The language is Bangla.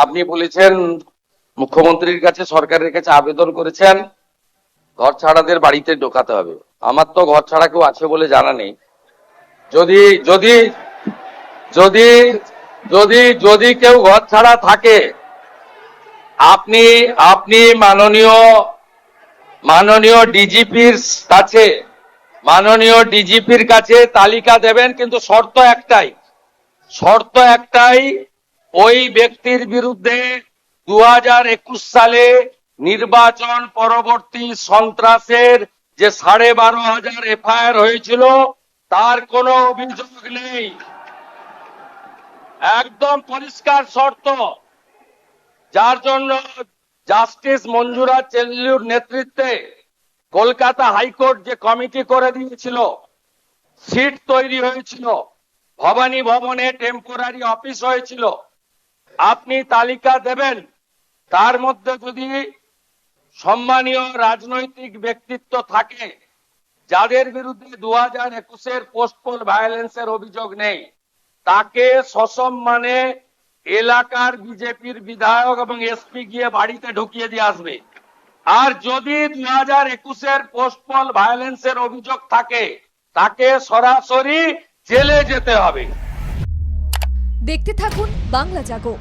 আপনি বলেছেন মুখ্যমন্ত্রীর কাছে, সরকারের কাছে আবেদন করেছেন ঘর ছাড়াদের বাড়িতে ঢোকাতে হবে। আমার তো ঘর ছাড়া কেউ আছে বলে জানা নেই। যদি যদি যদি যদি যদি কেউ ঘর ছাড়া থাকে, আপনি আপনি মাননীয় ডিজিপির কাছে তালিকা দেবেন, কিন্তু শর্ত একটাই, ওই ব্যক্তির বিরুদ্ধে 2021 সালে নির্বাচন পরবর্তী সন্ত্রাসের যে 12,500 এফআইআর হয়েছিল তার কোনো অভিযোগ নেই। একদম পরিষ্কার শর্ত, যার জন্য জাস্টিস মঞ্জুরা চেল্লুর নেতৃত্বে কলকাতা হাইকোর্ট যে কমিটি করে দিয়েছিল, সিট তৈরি হয়েছিল, ভবানী ভবনে টেম্পোরারি অফিস হয়েছিল। আপনি তালিকা দেবেন, তার মধ্যে যদি সম্মানীয় রাজনৈতিক ব্যক্তিত্ব থাকে যাদের বিরুদ্ধে 2021-এর পোস্টপোল ভায়োলেন্সের অভিযোগ নেই, তাকে সসম্মানে এলাকার বিজেপির বিধায়ক এবং এসপি গিয়ে বাড়িতে ঢুকিয়ে দিয়ে আসবে। আর যদি 2021-এর পোস্টপোল ভায়োলেন্সের অভিযোগ থাকে, তাকে সরাসরি জেলে যেতে হবে। দেখতে থাকুন বাংলা জাগো।